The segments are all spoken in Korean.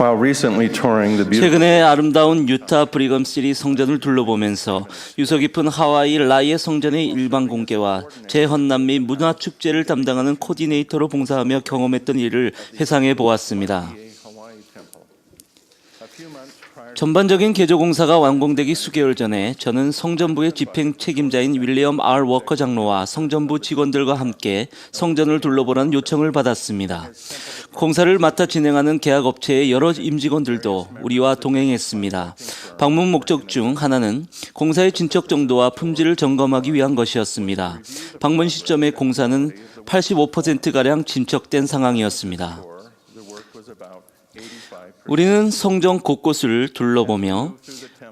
While recently touring the beautiful 최근에 아름다운 유타 브리검 시리 성전을 둘러보면서 유서 깊은 하와이 라이의 성전의 일반 공개와 재헌납 및 문화 축제를 담당하는 코디네이터로 봉사하며 경험했던 일을 회상해 보았습니다. Hawaii Temple. A few months prior 전반적인 개조 공사가 완공되기 수개월 전에 저는 성전부의 집행 책임자인 윌리엄 R. 워커 장로와 성전부 직원들과 함께 성전을 둘러보라는 요청을 받았습니다. 공사를 맡아 진행하는 계약업체의 여러 임직원들도 우리와 동행했습니다. 방문 목적 중 하나는 공사의 진척 정도와 품질을 점검하기 위한 것이었습니다. 방문 시점에 공사는 85%가량 진척된 상황이었습니다. the work was about 85%. 우리는 성전 곳곳을 둘러보며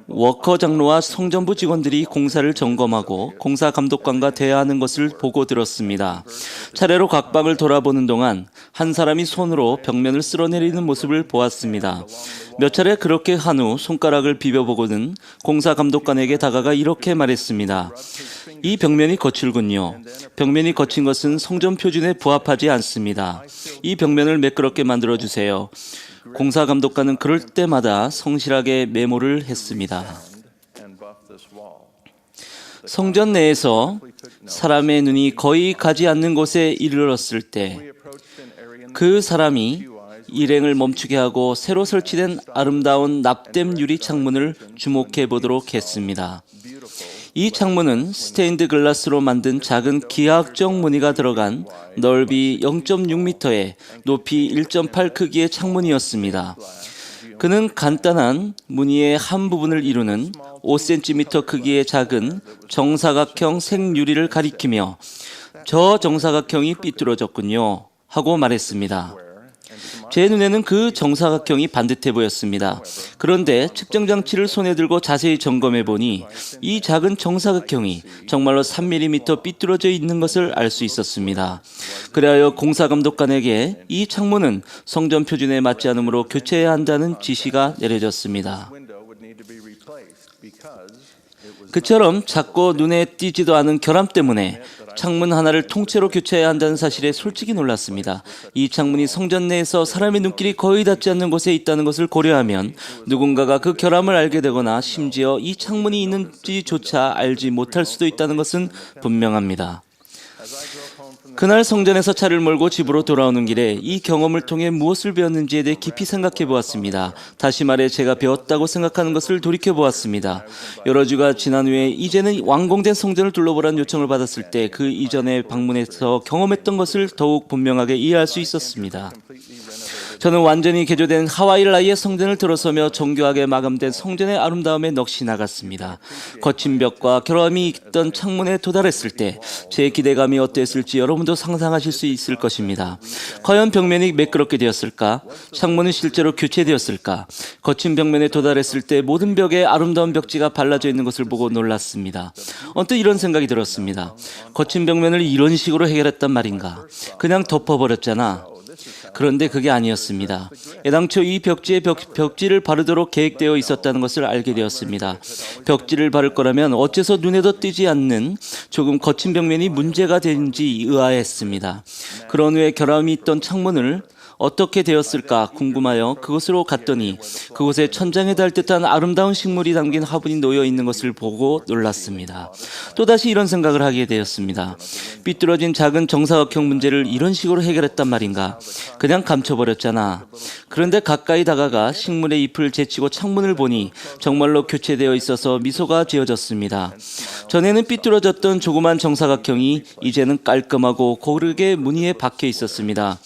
워커 장로와 성전부 직원들이 공사를 점검하고 공사 감독관과 대화하는 것을 보고 들었습니다. 차례로 각 방을 돌아보는 동안 한 사람이 손으로 벽면을 쓸어내리는 모습을 보았습니다. 몇 차례 그렇게 한 후 손가락을 비벼보고는 공사 감독관에게 다가가 이렇게 말했습니다. 이 벽면이 거칠군요. 벽면이 거친 것은 성전 표준에 부합하지 않습니다. 이 벽면을 매끄럽게 만들어주세요. 공사 감독관은 그럴 때마다 성실하게 메모를 했습니다. And buff this wall. 성전 내에서 사람의 눈이 거의 가지 않는 곳에 이르렀을 때 Approached an area 그 사람이 일행을 멈추게 하고 새로 설치된 아름다운 납땜 유리 창문을 주목해 보도록 했습니다. 이 창문은 스테인드 글라스로 만든 작은 기하학적 무늬가 들어간 넓이 0.6m에 높이 1.8 크기의 창문이었습니다. 그는 간단한 무늬의 한 부분을 이루는 5cm 크기의 작은 정사각형 생유리를 가리키며 저 정사각형이 삐뚤어졌군요 하고 말했습니다. 제 눈에는 그 정사각형이 반듯해 보였습니다. 그런데 측정 장치를 손에 들고 자세히 점검해 보니 이 작은 정사각형이 정말로 3mm 삐뚤어져 있는 것을 알 수 있었습니다. 그리하여 공사 감독관에게 이 창문은 성전 표준에 맞지 않으므로 교체해야 한다는 지시가 내려졌습니다. window would need to be replaced because it was 그처럼 작고 눈에 띄지도 않은 결함 때문에 창문 하나를 통째로 교체해야 한다는 사실에 솔직히 놀랐습니다. 이 창문이 성전 내에서 사람의 눈길이 거의 닿지 않는 곳에 있다는 것을 고려하면 누군가가 그 결함을 알게 되거나 심지어 이 창문이 있는지조차 알지 못할 수도 있다는 것은 분명합니다. 그날 성전에서 차를 몰고 집으로 돌아오는 길에 이 경험을 통해 무엇을 배웠는지에 대해 깊이 생각해 보았습니다. 다시 말해 제가 배웠다고 생각하는 것을 돌이켜 보았습니다. 여러 주가 지난 후에 이제는 완공된 성전을 둘러보라는 요청을 받았을 때 그 이전에 방문해서 경험했던 것을 더욱 분명하게 이해할 수 있었습니다. 저는 완전히 개조된 하와이 라이의 성전을 들어서며 정교하게 마감된 성전의 아름다움에 넋이 나갔습니다. 거친 벽과 결함이 있던 창문에 도달했을 때 제 기대감이 어땠을지 여러분도 상상하실 수 있을 것입니다. 과연 벽면이 매끄럽게 되었을까? 창문은 실제로 교체되었을까? 거친 벽면에 도달했을 때 모든 벽에 아름다운 벽지가 발라져 있는 것을 보고 놀랐습니다. 언뜻 이런 생각이 들었습니다. 거친 벽면을 이런 식으로 해결했단 말인가? 그냥 덮어버렸잖아. 그런데 그게 아니었습니다. 애당초 이 벽지에 벽지를 바르도록 계획되어 있었다는 것을 알게 되었습니다. 벽지를 바를 거라면 어째서 눈에도 띄지 않는 조금 거친 벽면이 문제가 되는지 의아했습니다. 그런 후에 결함이 있던 창문을 어떻게 되었을까 궁금하여 그곳으로 갔더니 그곳에 천장에 닿을 듯한 아름다운 식물이 담긴 화분이 놓여 있는 것을 보고 놀랐습니다. 또다시 이런 생각을 하게 되었습니다. 삐뚤어진 작은 정사각형 문제를 이런 식으로 해결했단 말인가? 그냥 감춰버렸잖아. 그런데 가까이 다가가 식물의 잎을 제치고 창문을 보니 정말로 교체되어 있어서 미소가 지어졌습니다. 전에는 삐뚤어졌던 조그만 정사각형이 이제는 깔끔하고 고르게 무늬에 박혀 있었습니다.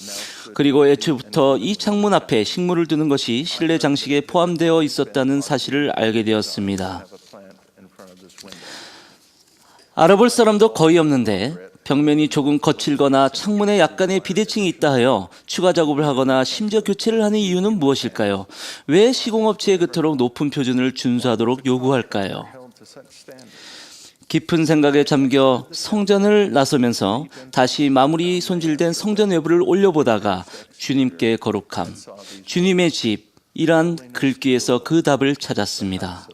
그리고 애초부터 이 창문 앞에 식물을 두는 것이 실내 장식에 포함되어 있었다는 사실을 알게 되었습니다. a plant in front of this window. 알아볼 사람도 거의 없는데 벽면이 조금 거칠거나 창문에 약간의 비대칭이 있다 하여 추가 작업을 하거나 심지어 교체를 하는 이유는 무엇일까요? 왜 시공업체에 그토록 높은 표준을 준수하도록 요구할까요? Held to such standards. 깊은 생각에 잠겨 성전을 나서면서 다시 마무리 손질된 성전 외부를 올려보다가 주님께 거룩함, 주님의 집이란 글귀에서 그 답을 찾았습니다.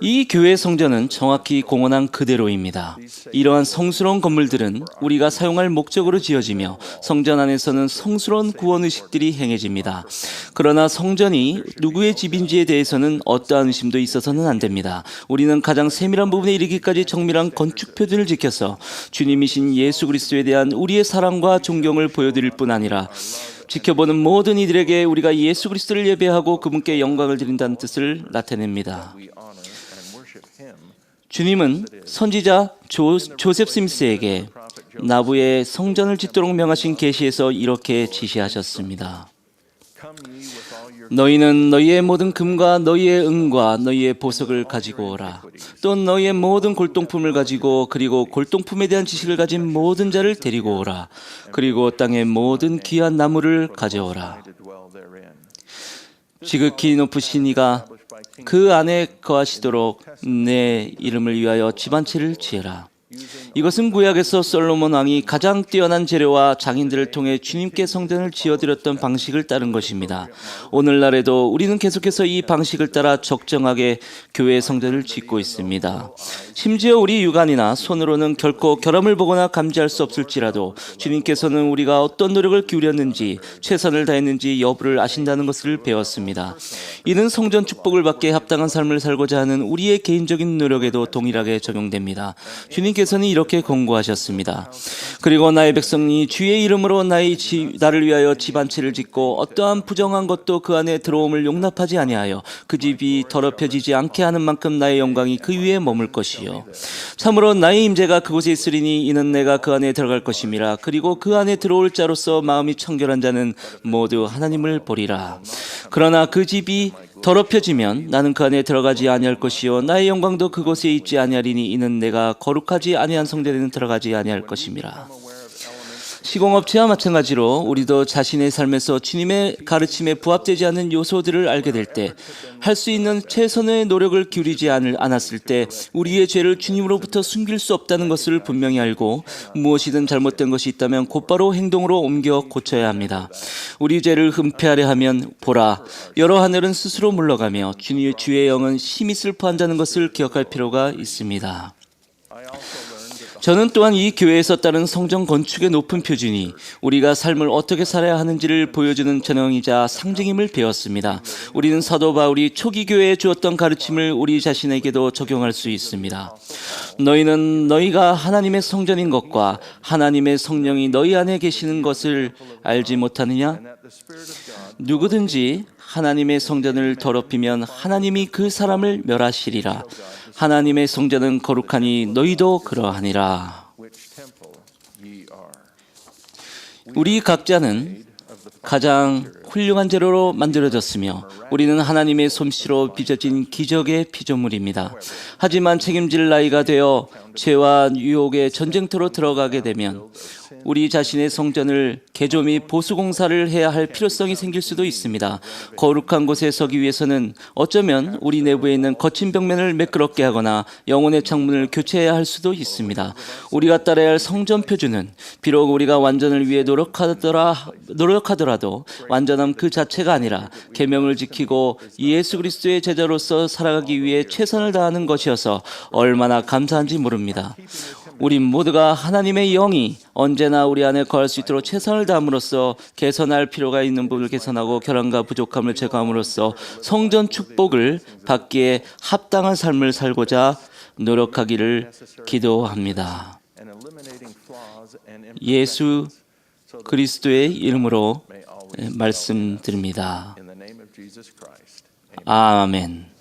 이 교회 성전은 정확히 공언한 그대로입니다. 이러한 성스러운 건물들은 우리가 사용할 목적으로 지어지며 성전 안에서는 성스러운 구원 의식들이 행해집니다. 그러나 성전이 누구의 집인지에 대해서는 어떠한 의심도 있어서는 안 됩니다. 우리는 가장 세밀한 부분에 이르기까지 정밀한 건축 표준을 지켜서 주님이신 예수 그리스도에 대한 우리의 사랑과 존경을 보여드릴 뿐 아니라 지켜보는 모든 이들에게 우리가 예수 그리스도를 예배하고 그분께 영광을 드린다는 뜻을 나타냅니다. 주님은 선지자 조셉 스미스에게 나부의 성전을 짓도록 명하신 계시에서 이렇게 지시하셨습니다. 너희는 너희의 모든 금과 너희의 은과 너희의 보석을 가지고 오라. 또 너희의 모든 골동품을 가지고 그리고 골동품에 대한 지식을 가진 모든 자를 데리고 오라. 그리고 땅의 모든 귀한 나무를 가져오라. 지극히 높으신 이가 그 안에 거하시도록 내 이름을 위하여 집 한 채를 지으라. 이것은 구약에서 솔로몬 왕이 가장 뛰어난 재료와 장인들을 통해 주님께 성전을 지어드렸던 방식을 따른 것입니다. 오늘날에도 우리는 계속해서 이 방식을 따라 적정하게 교회 성전을 짓고 있습니다. 심지어 우리 육안이나 손으로는 결코 결함을 보거나 감지할 수 없을지라도 주님께서는 우리가 어떤 노력을 기울였는지 최선을 다했는지 여부를 아신다는 것을 배웠습니다. 이는 성전 축복을 받기에 합당한 삶을 살고자 하는 우리의 개인적인 노력에도 동일하게 적용됩니다. 주님께서는 이렇게 권고하셨습니다. 그리고 나의 백성이 주의 이름으로 나를 위하여 집 한 채를 짓고 어떠한 부정한 것도 그 안에 들어옴을 용납하지 아니하여 그 집이 더럽혀지지 않게 하는 만큼 나의 영광이 그 위에 머물 것이요 참으로 나의 임재가 그곳에 있으리니 이는 내가 그 안에 들어갈 것임이라. 그리고 그 안에 들어올 자로서 마음이 청결한 자는 모두 하나님을 보리라. 그러나 그 집이 더럽혀지면 나는 그 안에 들어가지 아니할 것이요 나의 영광도 그곳에 있지 아니하리니 이는 내가 거룩하지 아니한 성전에는 들어가지 아니할 것임이라. 시공업체와 마찬가지로 우리도 자신의 삶에서 주님의 가르침에 부합되지 않는 요소들을 알게 될 때 할 수 있는 최선의 노력을 기울이지 않았을 때 우리의 죄를 주님으로부터 숨길 수 없다는 것을 분명히 알고 무엇이든 잘못된 것이 있다면 곧바로 행동으로 옮겨 고쳐야 합니다. 우리 죄를 은폐하려 하면 보라 여러 하늘은 스스로 물러가며 주의 영은 심히 슬퍼한다는 것을 기억할 필요가 있습니다. 저는 또한 이 교회에서 따른 성전 건축의 높은 표준이 우리가 삶을 어떻게 살아야 하는지를 보여주는 전형이자 상징임을 배웠습니다. 우리는 사도 바울이 초기 교회에 주었던 가르침을 우리 자신에게도 적용할 수 있습니다. 너희는 너희가 하나님의 성전인 것과 하나님의 성령이 너희 안에 계시는 것을 알지 못하느냐? 누구든지 하나님의 성전을 더럽히면 하나님이 그 사람을 멸하시리라. 하나님의 성전은 거룩하니 너희도 그러하니라. 우리 각자는 가장 훌륭한 재료로 만들어졌으며 우리는 하나님의 솜씨로 빚어진 기적의 피조물입니다. 하지만 책임질 나이가 되어 죄와 유혹의 전쟁터로 들어가게 되면 우리 자신의 성전을 개조 및 보수 공사를 해야 할 필요성이 생길 수도 있습니다. 거룩한 곳에 서기 위해서는 어쩌면 우리 내부에 있는 거친 벽면을 매끄럽게 하거나 영혼의 창문을 교체해야 할 수도 있습니다. 우리가 따라야 할 성전 표준은 비록 우리가 완전을 위해 노력하더라도 완전함 그 자체가 아니라 계명을 지키고 예수 그리스도의 제자로서 살아가기 위해 최선을 다하는 것이어서 얼마나 감사한지 모릅니다. 우리 모두가 하나님의 영이 언제나 우리 안에 거할 수 있도록 최선을 다함으로써 개선할 필요가 있는 부분을 개선하고 결함과 부족함을 제거함으로써 성전 축복을 받기에 합당한 삶을 살고자 노력하기를 기도합니다. 예수 그리스도의 이름으로 말씀드립니다. 아멘.